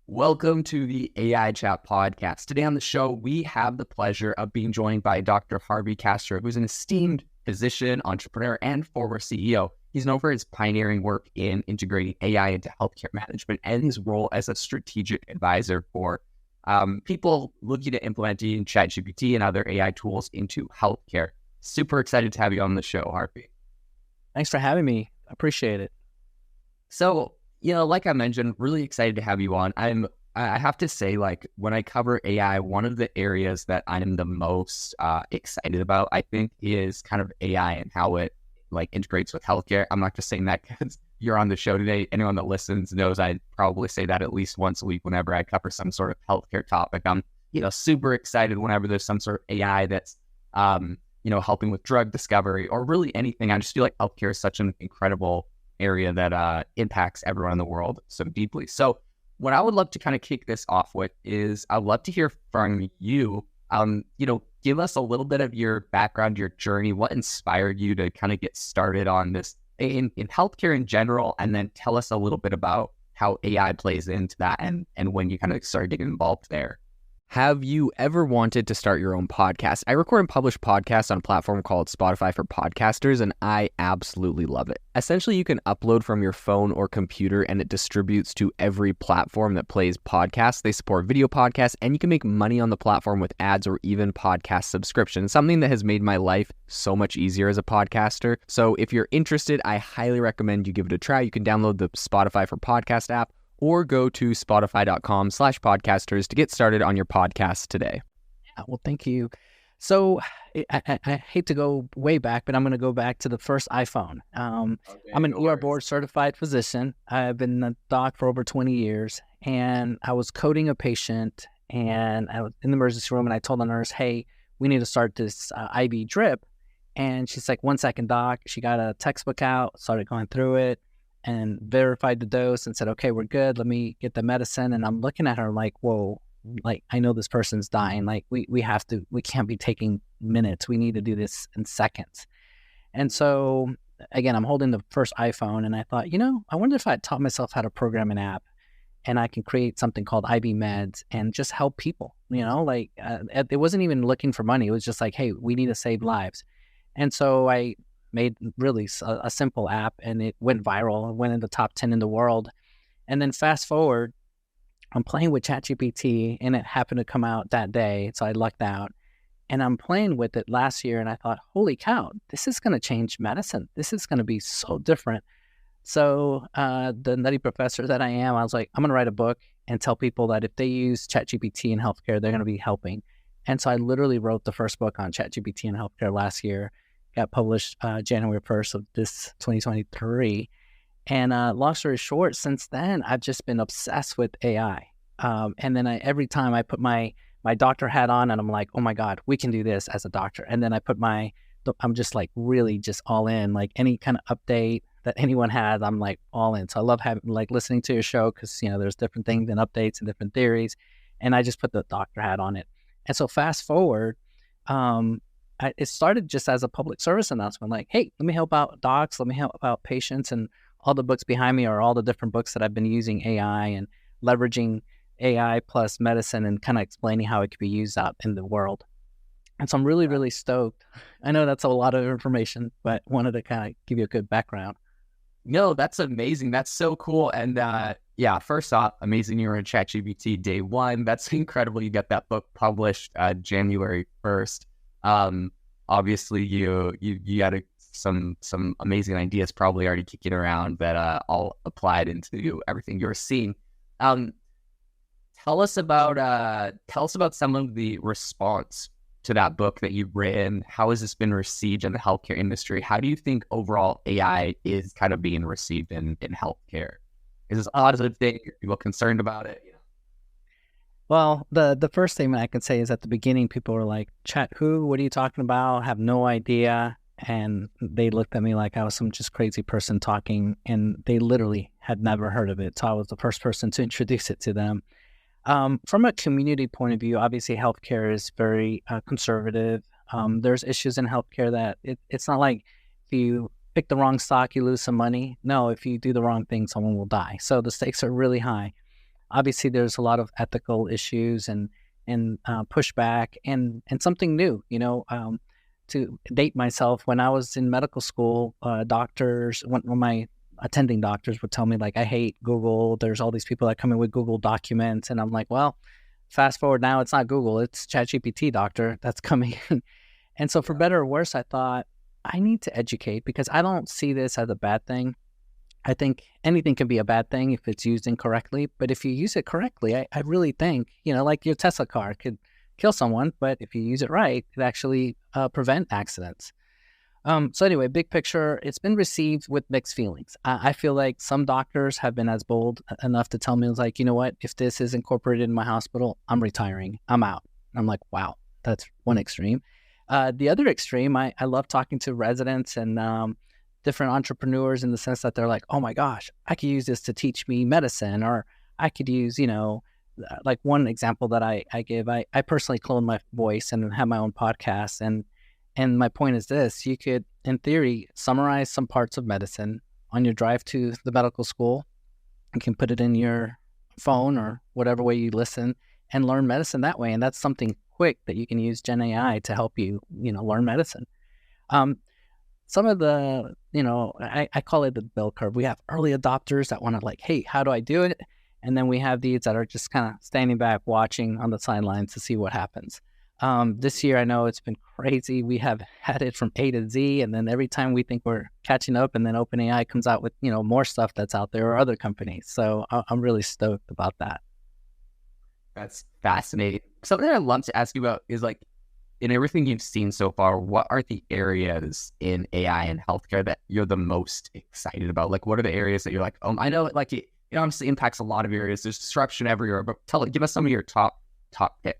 Welcome to the AI Chat podcast. Today on the show, we have the pleasure of being joined by Dr. Harvey Castro, who's an esteemed physician, entrepreneur, and former CEO. He's known for his pioneering work in integrating AI into healthcare management and his role as a strategic advisor for people looking to implementing ChatGPT and other AI tools into healthcare. Super excited to have you on the show, Harvey. Thanks for having me. I appreciate it. So, like I mentioned, really excited to have you on. I have to say, like, when I cover AI, one of the areas that I'm the most excited about, I think, is kind of AI and how it integrates with healthcare. I'm not just saying that because you're on the show today. Anyone that listens knows I probably say that at least once a week whenever I cover some sort of healthcare topic. I'm, super excited whenever there's some sort of AI that's, helping with drug discovery or really anything. I just feel like healthcare is such an incredible area that impacts everyone in the world so deeply. So what I would love to kind of kick this off with is I'd love to hear from you. Give us a little bit of your background, your journey, what inspired you to kind of get started on this in healthcare in general, and then tell us a little bit about how AI plays into that and when you kind of started getting involved there. Have you ever wanted to start your own podcast? I record and publish podcasts on a platform called Spotify for Podcasters, and I absolutely love it. Essentially, you can upload from your phone or computer, and it distributes to every platform that plays podcasts. They support video podcasts, and you can make money on the platform with ads or even podcast subscriptions, something that has made my life so much easier as a podcaster. So if you're interested, I highly recommend you give it a try. You can download the Spotify for Podcast app, or go to spotify.com/podcasters to get started on your podcast today. Yeah, well, thank you. So I hate to go way back, but I'm going to go back to the first iPhone. I'm an ER board certified physician. I've been a doc for over 20 years, and I was coding a patient, and I was in the emergency room, and I told the nurse, hey, we need to start this IV drip. And she's like, 1 second, doc. She got a textbook out, started going through it, and verified the dose and said, okay, we're good. Let me get the medicine. And I'm looking at her like, whoa, I know this person's dying. We can't be taking minutes. We need to do this in seconds. And so again, I'm holding the first iPhone, and I thought, I wonder if I taught myself how to program an app and I can create something called IV Meds and just help people, it wasn't even looking for money. It was just like, hey, we need to save lives. And so I made really a simple app, and it went viral. It went in the top 10 in the world. And then fast forward, I'm playing with ChatGPT, and it happened to come out that day. So I lucked out, and I'm playing with it last year, and I thought, holy cow, this is going to change medicine. This is going to be so different. So the nutty professor that I am, I was like, I'm going to write a book and tell people that if they use ChatGPT in healthcare, they're going to be helping. And so I literally wrote the first book on ChatGPT in healthcare last year. Got published January 1st of this 2023. And long story short, since then, I've just been obsessed with AI. And then every time I put my doctor hat on, and I'm like, oh my God, we can do this as a doctor. And then I put I'm just like really just all in, like any kind of update that anyone has, I'm like all in. So I love listening to your show because, there's different things and updates and different theories. And I just put the doctor hat on it. And so fast forward, it started just as a public service announcement, like, hey, let me help out docs, let me help out patients, and all the books behind me are all the different books that I've been using AI and leveraging AI plus medicine and kind of explaining how it could be used out in the world. And so I'm really, really stoked. I know that's a lot of information, but wanted to kind of give you a good background. No, that's amazing. That's so cool. And first off, amazing you're in ChatGPT day one. That's incredible. You got that book published January 1st. Obviously you got some amazing ideas probably already kicking around that all applied into everything you're seeing. Tell us about some of the response to that book that you've written. How has this been received in the healthcare industry? How do you think overall AI is kind of being received in healthcare? Is this a positive thing? Are people concerned about it? Well, the first statement I can say is at the beginning, people were like, chat who? What are you talking about? I have no idea. And they looked at me like I was some just crazy person talking, and they literally had never heard of it. So I was the first person to introduce it to them. From a community point of view, obviously healthcare is very conservative. There's issues in healthcare that it's not like if you pick the wrong stock, you lose some money. No, if you do the wrong thing, someone will die. So the stakes are really high. Obviously, there's a lot of ethical issues and pushback and something new. To date myself, when I was in medical school, doctors, when my attending doctors would tell me like, I hate Google. There's all these people that come in with Google documents, and I'm like, well, fast forward now, it's not Google, it's ChatGPT, doctor, that's coming in. And so for better or worse, I thought I need to educate because I don't see this as a bad thing. I think anything can be a bad thing if it's used incorrectly, but if you use it correctly, I really think, like your Tesla car could kill someone, but if you use it right, it actually prevent accidents. So anyway, big picture, it's been received with mixed feelings. I feel like some doctors have been as bold enough to tell me, like, you know what, if this is incorporated in my hospital, I'm retiring, I'm out. I'm like, wow, that's one extreme. The other extreme, I love talking to residents and different entrepreneurs in the sense that they're like, oh my gosh, I could use this to teach me medicine, or I could use, like one example that I give, I personally clone my voice and have my own podcast. And my point is this, you could, in theory, summarize some parts of medicine on your drive to the medical school. You can put it in your phone or whatever way you listen and learn medicine that way. And that's something quick that you can use Gen AI to help you, learn medicine. Some of the, I call it the bell curve. We have early adopters that want to like, hey, how do I do it? And then we have these that are just kind of standing back, watching on the sidelines to see what happens. This year, I know it's been crazy. We have had it from A to Z, and then every time we think we're catching up, and then OpenAI comes out with, more stuff that's out there or other companies. So I'm really stoked about that. That's fascinating. Something I'd love to ask you about is like, in everything you've seen so far, what are the areas in AI and healthcare that you're the most excited about? Like, what are the areas that you're like, I know, like, it obviously impacts a lot of areas. There's disruption everywhere, but give us some of your top picks.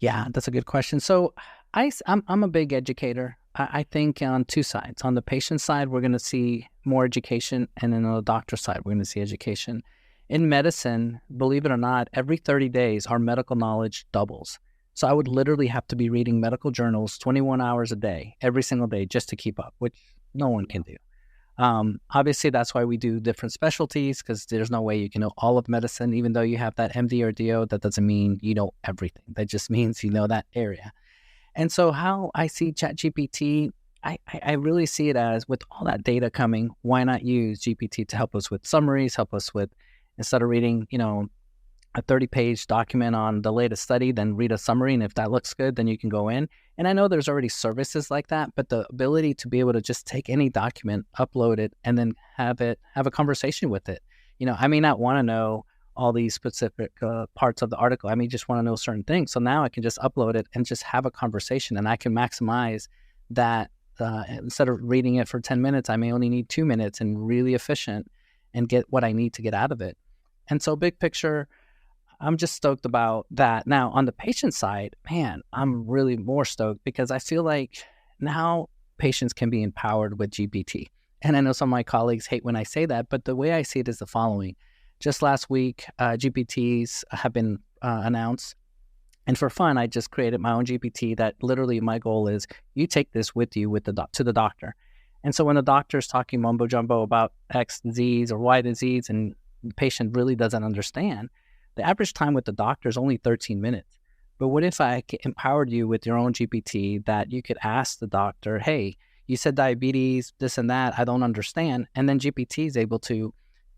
Yeah, that's a good question. So I'm a big educator. I think on two sides. On the patient side, we're going to see more education, and then on the doctor side, we're going to see education. In medicine, believe it or not, every 30 days, our medical knowledge doubles. So I would literally have to be reading medical journals 21 hours a day, every single day, just to keep up, which no one can do. Obviously, that's why we do different specialties, because there's no way you can know all of medicine. Even though you have that MD or DO, that doesn't mean you know everything. That just means you know that area. And so how I see ChatGPT, I really see it as, with all that data coming, why not use GPT to help us with summaries, help us with, instead of reading, a 30-page document on the latest study, then read a summary, and if that looks good, then you can go in. And I know there's already services like that, but the ability to be able to just take any document, upload it, and then have a conversation with it. I may not want to know all these specific parts of the article. I may just want to know certain things. So now I can just upload it and just have a conversation, and I can maximize that. Instead of reading it for 10 minutes, I may only need 2 minutes and really efficient and get what I need to get out of it. And so big picture, I'm just stoked about that. Now, on the patient side, man, I'm really more stoked because I feel like now patients can be empowered with GPT. And I know some of my colleagues hate when I say that, but the way I see it is the following. Just last week, GPTs have been announced. And for fun, I just created my own GPT that literally my goal is you take this with you to the doctor. And so when the doctor is talking mumbo jumbo about X disease or Y disease and the patient really doesn't understand, the average time with the doctor is only 13 minutes. But what if I empowered you with your own GPT that you could ask the doctor, hey, you said diabetes, this and that, I don't understand. And then GPT is able to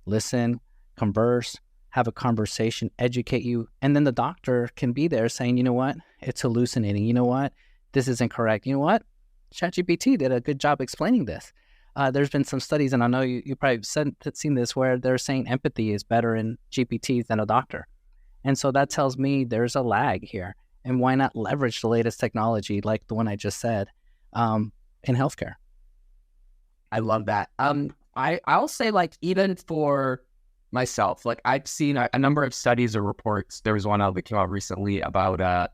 listen, converse, have a conversation, educate you. And then the doctor can be there saying, you know what, it's hallucinating. You know what, this is incorrect. You know what, ChatGPT did a good job explaining this. There's been some studies, and I know you probably seen this, where they're saying empathy is better in GPTs than a doctor. And so that tells me there's a lag here. And why not leverage the latest technology like the one I just said in healthcare? I love that. I'll say, like, even for myself, like, I've seen a number of studies or reports. There was one that came out recently about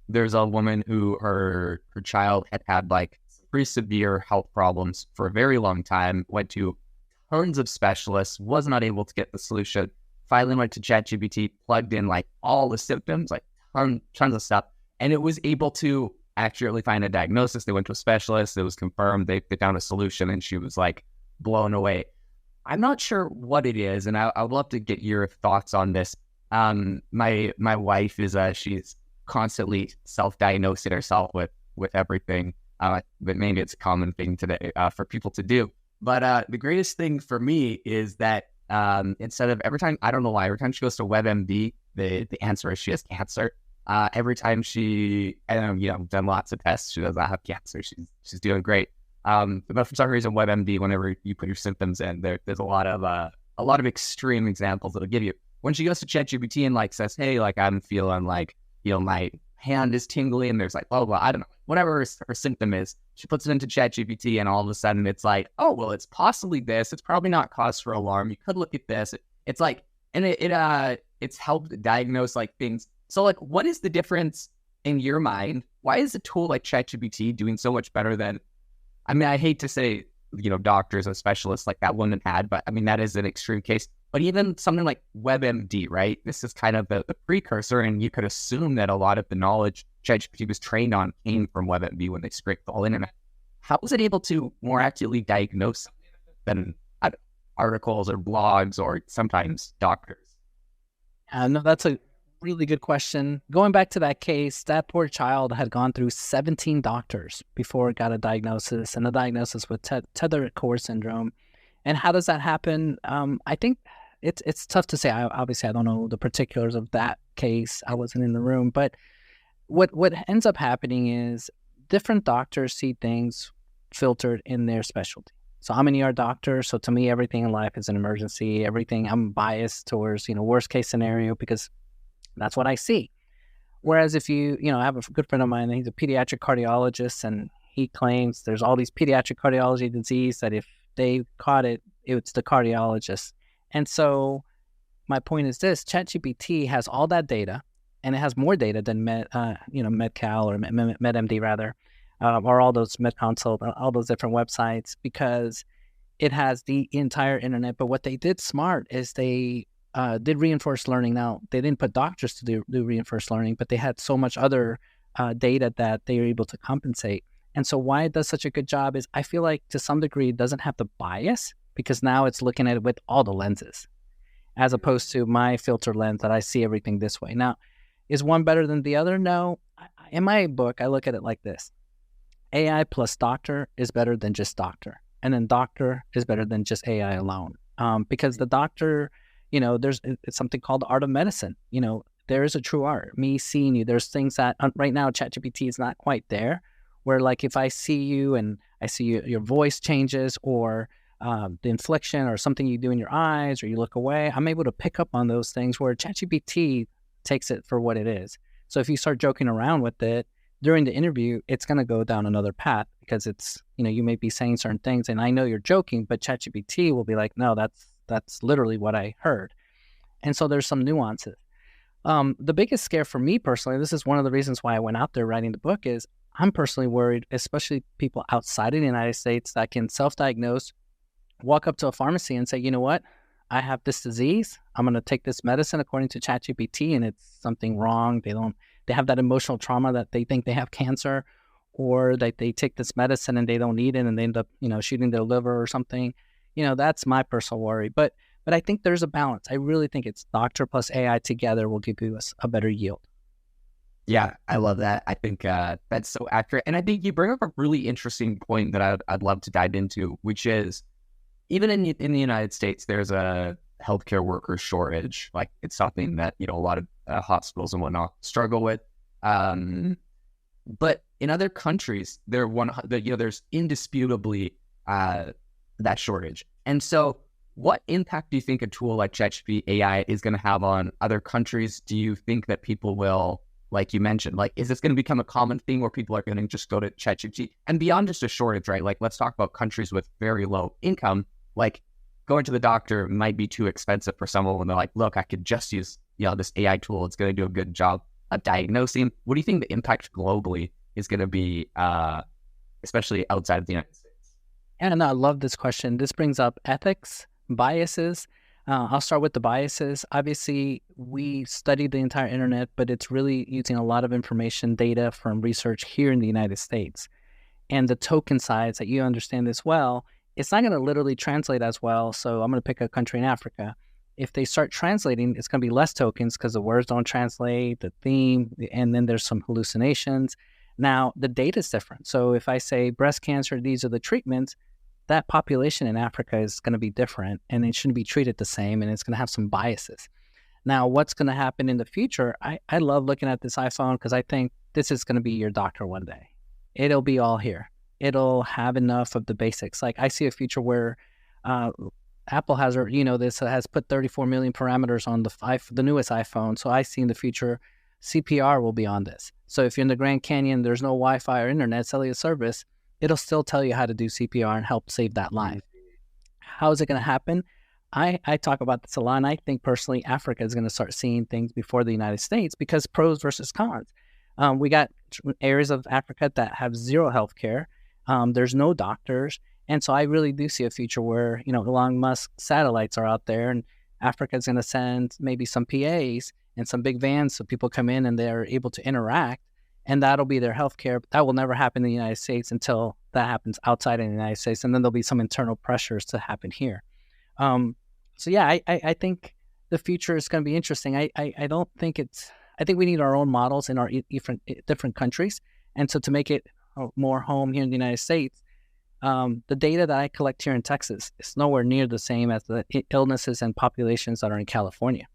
there's a woman who her child had like pretty severe health problems for a very long time, went to tons of specialists, was not able to get the solution, finally went to ChatGPT, plugged in like all the symptoms, like tons of stuff, and it was able to accurately find a diagnosis. They went to a specialist, it was confirmed, they found a solution, and she was like blown away. I'm not sure what it is, and I would love to get your thoughts on this. My wife is she's constantly self-diagnosing herself with everything, but maybe it's a common thing today for people to do. But the greatest thing for me is that instead of every time, I don't know why, every time she goes to WebMD, the answer is she has cancer. Every time she, done lots of tests, she does not have cancer. She's doing great. But for some reason, WebMD, whenever you put your symptoms in, there's a lot of extreme examples it'll give you. When she goes to ChatGPT and like says, hey, like I'm feeling like, my hand is tingly and there's like, blah, blah, blah, I don't know, whatever her symptom is, she puts it into ChatGPT and all of a sudden it's like, oh, well, it's possibly this. It's probably not cause for alarm. You could look at this. It's like, and it's helped diagnose like things. So like, what is the difference in your mind? Why is a tool like ChatGPT doing so much better than, I mean, I hate to say, doctors or specialists like that woman had, but I mean, that is an extreme case. But even something like WebMD, right? This is kind of the precursor, and you could assume that a lot of the knowledge ChatGPT was trained on came from WebMD when they scraped the whole internet. How was it able to more accurately diagnose than articles or blogs or sometimes doctors? No, that's a really good question. Going back to that case, that poor child had gone through 17 doctors before it got a diagnosis, and the diagnosis with tethered core syndrome. And how does that happen? I think it's tough to say. Obviously, I don't know the particulars of that case. I wasn't in the room. But what ends up happening is different doctors see things filtered in their specialty. So I'm an ER doctor. So to me, everything in life is an emergency. Everything, I'm biased towards, worst case scenario because that's what I see. Whereas if I have a good friend of mine, he's a pediatric cardiologist, and he claims there's all these pediatric cardiology disease that if they caught it, it's the cardiologist. And so my point is this: ChatGPT has all that data, and it has more data than MedCal or MedMD rather, or all those MedConsult, all those different websites, because it has the entire internet. But what they did smart is they did reinforced learning. Now, they didn't put doctors to do reinforced learning, but they had so much other data that they were able to compensate. And so why it does such a good job is I feel like to some degree it doesn't have the bias because now it's looking at it with all the lenses as opposed to my filter lens that I see everything this way. Now, is one better than the other? No. In my book, I look at it like this. AI plus doctor is better than just doctor. And then doctor is better than just AI alone. Because the doctor, it's something called the art of medicine. There is a true art. Me seeing you, there's things that right now ChatGPT is not quite there. Where like if I see you and I see your voice changes or the inflection or something you do in your eyes or you look away, I'm able to pick up on those things where ChatGPT takes it for what it is. So if you start joking around with it during the interview, it's going to go down another path because it's, you may be saying certain things and I know you're joking, but ChatGPT will be like, no, that's literally what I heard. And so there's some nuances. The biggest scare for me personally, this is one of the reasons why I went out there writing the book, is I'm personally worried, especially people outside of the United States that can self-diagnose, walk up to a pharmacy and say, you know what, I have this disease. I'm going to take this medicine according to ChatGPT and it's something wrong. They have that emotional trauma that they think they have cancer, or that they take this medicine and they don't need it and they end up, shooting their liver or something. That's my personal worry. But I think there's a balance. I really think it's doctor plus AI together will give you a better yield. Yeah, I love that. I think that's so accurate. And I think you bring up a really interesting point that I'd love to dive into, which is even in the United States, there's a healthcare worker shortage. Like it's something that, a lot of hospitals and whatnot struggle with. But in other countries, there's indisputably that shortage. And so what impact do you think a tool like ChatGPT AI is going to have on other countries? Do you think that people will, like you mentioned, like, is this going to become a common thing where people are going to just go to ChatGPT? And beyond just a shortage, right? Like, let's talk about countries with very low income. Like, going to the doctor might be too expensive for someone when they're like, look, I could just use, this AI tool. It's going to do a good job of diagnosing. What do you think the impact globally is going to be, especially outside of the United States? And I love this question. This brings up ethics, biases. I'll start with the biases. Obviously, we study the entire internet, but it's really using a lot of information, data from research here in the United States. And the token size, that you understand this well, it's not going to literally translate as well. So I'm going to pick a country in Africa. If they start translating, it's going to be less tokens because the words don't translate, the theme, and then there's some hallucinations. Now, the data is different. So if I say breast cancer, these are the treatments, that population in Africa is going to be different, and it shouldn't be treated the same, and it's going to have some biases. Now, what's going to happen in the future? I love looking at this iPhone because I think this is going to be your doctor one day. It'll be all here. It'll have enough of the basics. Like I see a future where Apple has, this has put 34 million parameters on the newest iPhone. So I see in the future CPR will be on this. So if you're in the Grand Canyon, there's no Wi-Fi or internet cellular service, it'll still tell you how to do CPR and help save that life. How is it going to happen? I talk about this a lot, and I think personally Africa is going to start seeing things before the United States because pros versus cons. We got areas of Africa that have zero healthcare. There's no doctors. And so I really do see a future where, Elon Musk satellites are out there and Africa is going to send maybe some PAs and some big vans so people come in and they're able to interact, and that'll be their healthcare. But that will never happen in the United States until that happens outside of the United States. And then there'll be some internal pressures to happen here. So yeah, I think the future is going to be interesting. I don't think I think we need our own models in our different countries. And so to make it more home here in the United States, the data that I collect here in Texas is nowhere near the same as the illnesses and populations that are in California.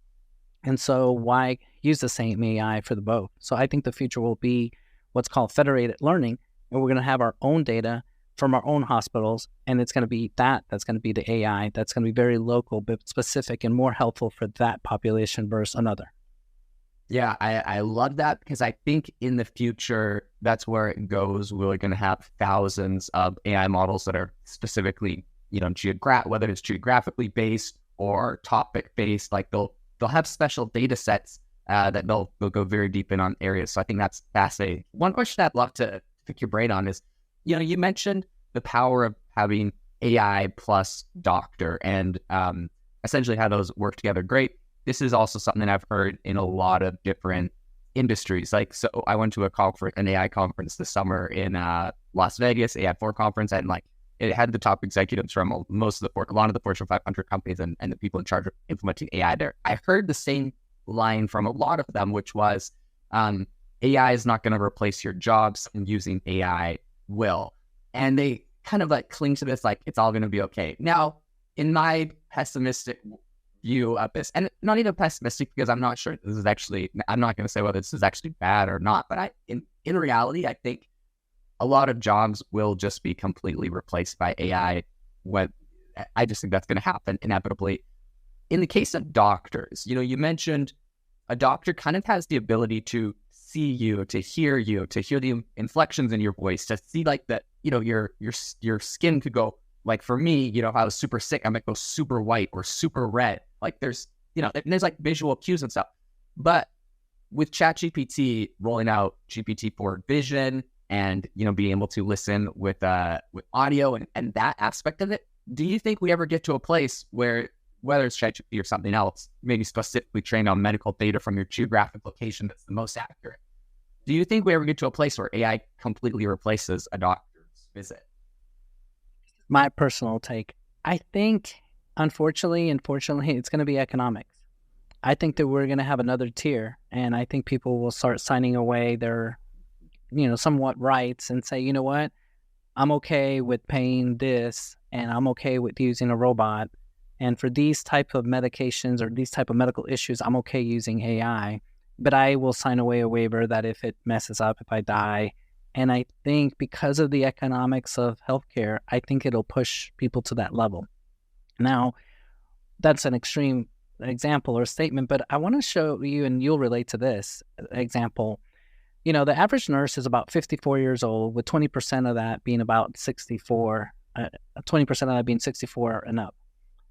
And so why use the same AI for the both? So I think the future will be what's called federated learning, and we're going to have our own data from our own hospitals, and it's going to be that's going to be the AI that's going to be very local but specific and more helpful for that population versus another. Yeah, I love that because I think in the future, that's where it goes. We're going to have thousands of AI models that are specifically, whether it's geographically based or topic based, like they'll have special data sets that they'll go very deep in on areas. So I think that's fascinating. One question I'd love to pick your brain on is, you mentioned the power of having AI plus doctor and essentially how those work together. Great. This is also something I've heard in a lot of different industries. Like, so I went to an AI conference this summer in Las Vegas, AI4 conference, and it had the top executives from a lot of the Fortune 500 companies and the people in charge of implementing AI there. I heard the same line from a lot of them, which was AI is not going to replace your jobs, and using AI will. And they kind of cling to this, it's all going to be okay. Now, in my pessimistic view of this, and not even pessimistic because I'm not sure this is actually, I'm not going to say whether this is actually bad or not, but in reality, I think a lot of jobs will just be completely replaced by AI. I just think that's going to happen inevitably. In the case of doctors, you mentioned a doctor kind of has the ability to see you, to hear the inflections in your voice, to see that, your skin could go, for me, if I was super sick, I might go super white or super red. There's visual cues and stuff. But with ChatGPT rolling out GPT-4 vision and, being able to listen with audio and that aspect of it, do you think we ever get to a place where, whether it's ChatGPT or something else, maybe specifically trained on medical data from your geographic location that's the most accurate, do you think we ever get to a place where AI completely replaces a doctor's visit? My personal take, I think, unfortunately, it's going to be economics. I think that we're going to have another tier, and I think people will start signing away their, somewhat rights and say, you know what, I'm okay with paying this, and I'm okay with using a robot. And for these type of medications or these type of medical issues, I'm okay using AI, but I will sign away a waiver that if it messes up, if I die. And I think because of the economics of healthcare, I think it'll push people to that level. Now, that's an extreme example or statement, but I want to show you, and you'll relate to this example. The average nurse is about 54 years old, with 20% of that being about 64, 20% of that being 64 and up.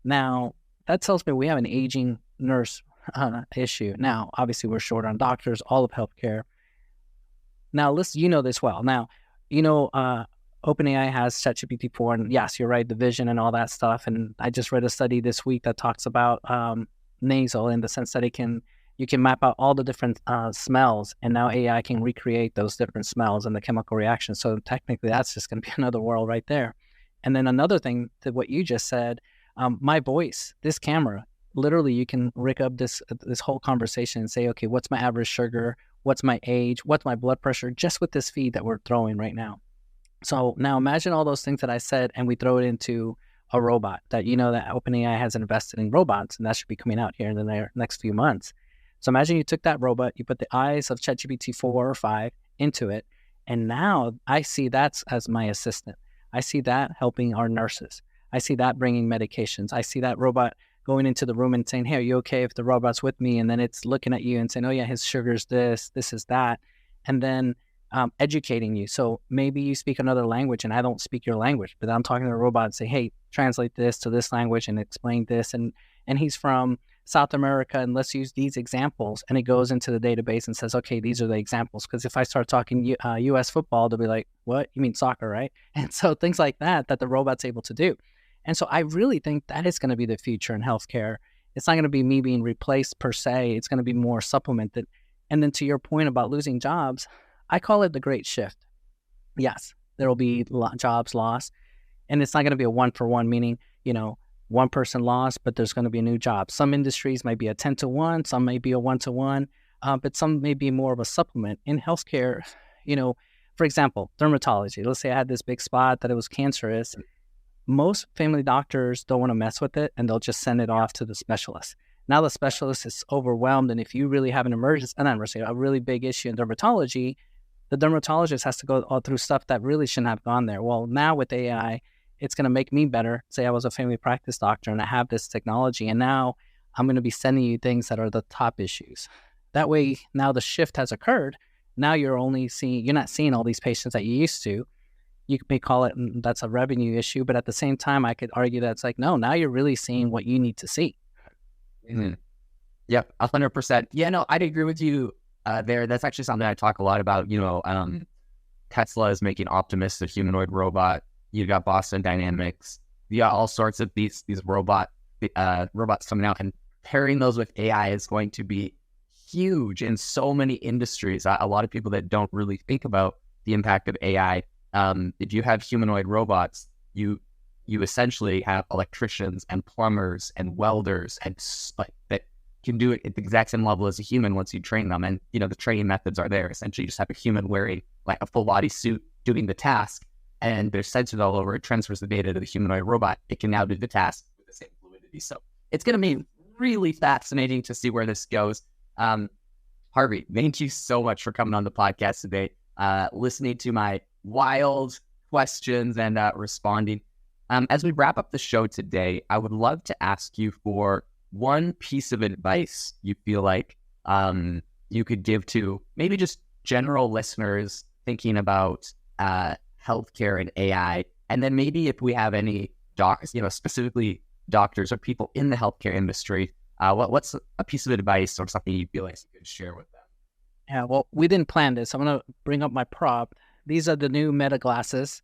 Now, that tells me we have an aging nurse issue. Now, obviously, we're short on doctors, all of healthcare. Now, listen, this well. Now, OpenAI has ChatGPT-4, and yes, you're right, the vision and all that stuff. And I just read a study this week that talks about nasal, in the sense that you can map out all the different smells, and now AI can recreate those different smells and the chemical reactions. So technically, that's just going to be another world right there. And then another thing to what you just said, my voice, this camera, literally you can rig up this whole conversation and say, okay, what's my average sugar? What's my age? What's my blood pressure? Just with this feed that we're throwing right now. So now imagine all those things that I said, and we throw it into a robot that, that OpenAI has invested in robots, and that should be coming out here in the next few months. So imagine you took that robot, you put the eyes of ChatGPT 4 or 5 into it, and now I see that as my assistant. I see that helping our nurses. I see that bringing medications. I see that robot going into the room and saying, hey, are you okay if the robot's with me? And then it's looking at you and saying, oh yeah, his sugar's this is that. And then educating you. So maybe you speak another language and I don't speak your language, but I'm talking to the robot and say, hey, translate this to this language and explain this. And he's from South America, and let's use these examples. And it goes into the database and says, okay, these are the examples. Because if I start talking U.S. football, they'll be like, what? You mean soccer, right? And so things like that the robot's able to do. And so I really think that is going to be the future in healthcare. It's not going to be me being replaced per se. It's going to be more supplemented. And then to your point about losing jobs, I call it the great shift. Yes, there will be jobs lost. And it's not going to be a one-for-one, meaning, one person lost, but there's going to be a new job. Some industries might be a 10-to-1, some may be a 1-to-1, but some may be more of a supplement. In healthcare, for example, dermatology. Let's say I had this big spot that it was cancerous. Most family doctors don't want to mess with it, and they'll just send it off to the specialist. Now the specialist is overwhelmed, and if you really have an emergency, a really big issue in dermatology, the dermatologist has to go all through stuff that really shouldn't have gone there. Well, now with AI, it's going to make me better. Say I was a family practice doctor and I have this technology, and now I'm going to be sending you things that are the top issues. That way, now the shift has occurred. Now you're not seeing all these patients that you used to. You may call it, that's a revenue issue, but at the same time, I could argue that it's like, no, now you're really seeing what you need to see. Mm-hmm. Yep, 100%. Yeah, no, I'd agree with you there. That's actually something I talk a lot about. Tesla is making Optimus a humanoid robot. You got Boston Dynamics. You got all sorts of these robots coming out, and pairing those with AI is going to be huge in so many industries. A lot of people that don't really think about the impact of AI. If you have humanoid robots, you essentially have electricians and plumbers and welders and that can do it at the exact same level as a human once you train them. And the training methods are there. Essentially, you just have a human wearing like a full body suit doing the task. And there's sensors all over. It transfers the data to the humanoid robot. It can now do the task with the same fluidity. So it's going to be really fascinating to see where this goes. Harvey, thank you so much for coming on the podcast today, listening to my wild questions and responding. As we wrap up the show today, I would love to ask you for one piece of advice you feel like you could give to maybe just general listeners thinking about healthcare and AI, and then maybe if we have any docs, specifically doctors or people in the healthcare industry, what's a piece of advice or something you feel like you could share with them? Yeah, well, we didn't plan this. I'm going to bring up my prop. These are the new Meta glasses,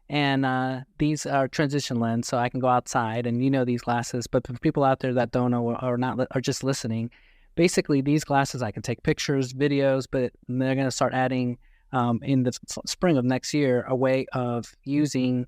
and these are transition lens, so I can go outside, and these glasses. But for people out there that don't know or not are just listening, basically these glasses I can take pictures, videos, but they're going to start adding in the spring of next year, a way of using,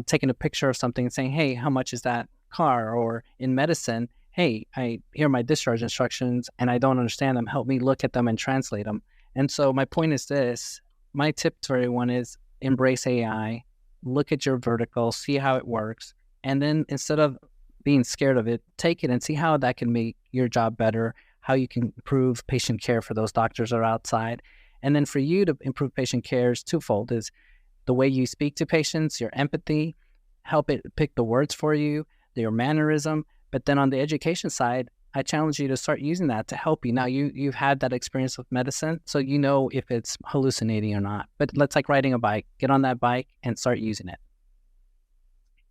taking a picture of something and saying, hey, how much is that car? Or in medicine, hey, I hear my discharge instructions and I don't understand them. Help me look at them and translate them. And so my point is this, my tip to everyone is embrace AI, look at your vertical, see how it works. And then instead of being scared of it, take it and see how that can make your job better, how you can improve patient care for those doctors that are outside. And then for you to improve patient care is twofold, is the way you speak to patients, your empathy, help it pick the words for you, your mannerism. But then on the education side, I challenge you to start using that to help you. Now, you've had that experience with medicine, so you know if it's hallucinating or not. But let's like riding a bike. Get on that bike and start using it.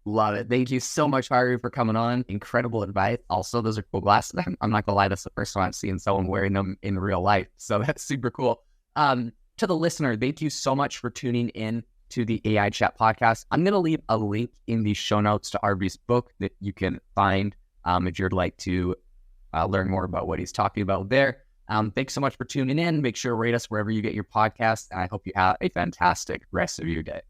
Love it. Thank you so much, Harvey, for coming on. Incredible advice. Also, those are cool glasses. I'm not going to lie, that's the first time I've seen someone wearing them in real life. So that's super cool. To the listener, thank you so much for tuning in to the AI Chat podcast. I'm going to leave a link in the show notes to Harvey's book that you can find if you'd like to learn more about what he's talking about there. Thanks so much for tuning in. Make sure to rate us wherever you get your podcast. And I hope you have a fantastic rest of your day.